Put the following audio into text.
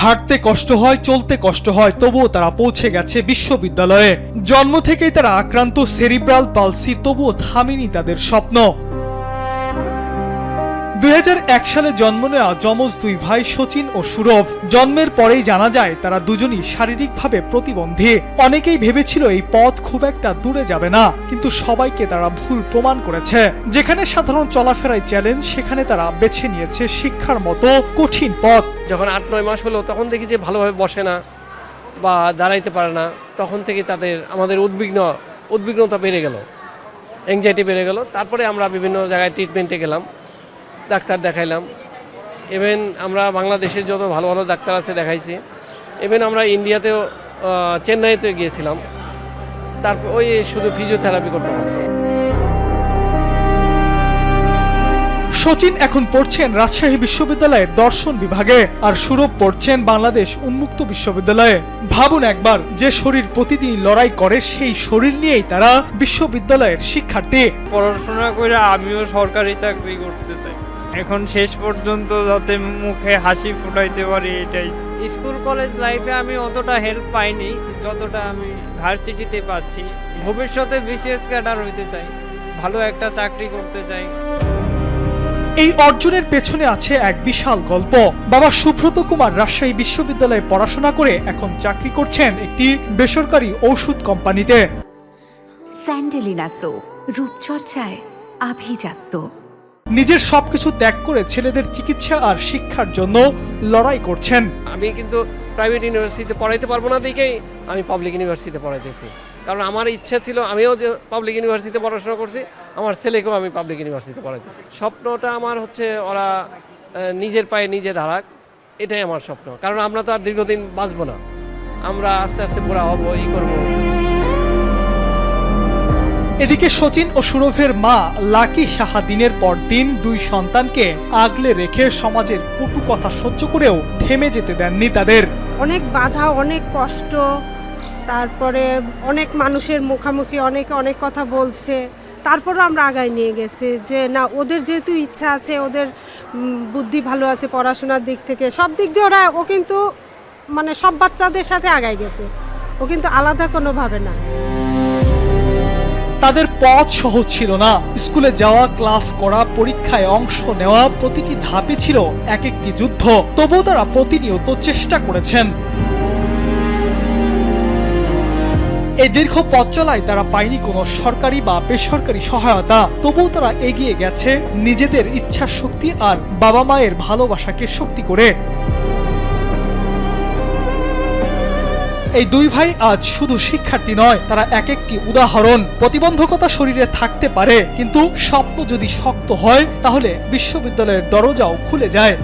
হাঁটতে কষ্ট হয়, চলতে কষ্ট হয়, তবুও তারা পৌঁছে গেছে বিশ্ববিদ্যালয়ে। জন্ম থেকেই তারা আক্রান্ত সেরিব্রাল পালসি, তবুও থামেনি তাদের স্বপ্ন। 2001 সালে জন্ম নেওয়া যমজ দুই ভাই সচিন ও সুরভ। জন্মের পরেই জানা যায় তারা দুজনই শারীরিকভাবে প্রতিবন্ধী। অনেকেই ভেবেছিল এই পথ খুব একটা দূরে যাবে না, কিন্তু সবাইকে তারা ভুল প্রমাণ করেছে। যেখানে সাধারণ চলাফেরায় চ্যালেঞ্জ, সেখানে তারা বেছে নিয়েছে শিক্ষার মতো কঠিন পথ। যখন 8-9 মাস হলো তখন দেখি যে ভালোভাবে বসে না বা দাঁড়াইতে পারে না, তখন থেকে আমাদের উদ্বিগ্নতা বেড়ে গেল, অ্যাংজাইটি বেড়ে গেল। তারপরে আমরা বিভিন্ন জায়গায় ট্রিটমেন্টে গেলাম, ডাক্তার দেখাইলাম। ইভেন আমরা বাংলাদেশের যত ভালো ভালো ডাক্তার আছে দেখাইছি। ইভেন আমরা ইন্ডিয়াতেও চেন্নাইতেও গিয়েছিলাম। তারপর ওই শুধু ফিজিওথেরাপি করতে হবে। সচিন এখন পড়ছেন রাজশাহী বিশ্ববিদ্যালয়ের দর্শন বিভাগে, আর সুরভ পড়ছেন বাংলাদেশ উন্মুক্ত বিশ্ববিদ্যালয়ে। ভাবুন একবার, যে শরীর প্রতিদিন লড়াই করে, সেই শরীর নিয়েই তারা বিশ্ববিদ্যালয়ের শিক্ষার্থী। পড়াশোনা করে আমিও সরকারি চাকরি করতে চাই। এখন শেষ পর্যন্ত যাতে মুখে হাসি ফুটাইতে পারি, এটাই। স্কুল কলেজ লাইফে আমি অতটা হেল্প পাইনি যতটা আমি ভার্সিটিতে পাচ্ছি। ভবিষ্যতে বিসিএস ক্যাডার হইতে চাই, ভালো একটা চাকরি করতে চাই। এই অর্জনের পেছনে আছে এক বিশাল গল্প। বাবা সুব্রত কুমার রাজশাহী বিশ্ববিদ্যালয়ে পড়াশোনা করে এখন চাকরি করছেন একটি বেসরকারি ঔষধ কোম্পানিতে। স্যান্ডেলিনা সো, রূপচর্চায় আভিজাত্য। নিজের সবকিছু ত্যাগ করে ছেলেদের চিকিৎসা আর শিক্ষার জন্য লড়াই করছেন। আমি কিন্তু প্রাইভেট ইউনিভার্সিটিতে পড়াইতে পারবো না দেখেই আমি পাবলিক ইউনিভার্সিটিতে পড়াইতেছি। কারণ আমার ইচ্ছা ছিল, আমিও যে পাবলিক ইউনিভার্সিটিতে পড়াশোনা করছি, আমার ছেলেকেও আমি পাবলিক ইউনিভার্সিটিতে পড়াইতেছি। স্বপ্নটা আমার হচ্ছে ওরা নিজের পায়ে নিজে দাঁড়াক, এটাই আমার স্বপ্ন। কারণ আমরা তো আর দীর্ঘদিন বাঁচবো না, আমরা আস্তে আস্তে বুড়া হবো, করবো। এদিকে সচিন ও সুরভের মা লাকি সাহা দিনের পর দিন দুই সন্তানকে আগলে রেখে সমাজের কটু কথা সহ্য করেও থেমে যেতে দেননি তাদের। অনেক বাধা, অনেক কষ্ট, তারপরে অনেক মানুষের মুখামুখি অনেক কথা বলছে, তারপরও আমরা আগায় নিয়ে গেছি যে না, ওদের যেহেতু ইচ্ছা আছে, ওদের বুদ্ধি ভালো আছে পড়াশোনার দিক থেকে, সব দিক দিয়ে ও কিন্তু মানে সব বাচ্চাদের সাথে আগায় গেছে, ও কিন্তু আলাদা কোনোভাবে না। তাদের পথ সহজ ছিল না। স্কুলে যাওয়া, ক্লাস করা, পরীক্ষায় অংশ নেওয়া, প্রতিটি ধাপে ছিল এক একটি যুদ্ধ। তবুও তারা প্রতিনিয়ত চেষ্টা করেছেন। এই দীর্ঘ পথ চলায় তারা পায়নি কোনো সরকারি বা বেসরকারি সহায়তা। তবুও তারা এগিয়ে গেছে নিজেদের ইচ্ছার শক্তি আর বাবা মায়ের ভালোবাসাকে শক্তি করে। এই দুই ভাই আজ শুধু শিক্ষার্থী নয়, তারা এক একটি উদাহরণ। প্রতিবন্ধকতা শরীরে থাকতে পারে, কিন্তু স্বপ্ন যদি শক্ত হয়, তাহলে বিশ্ববিদ্যালয়ের দরজাও খুলে যায়।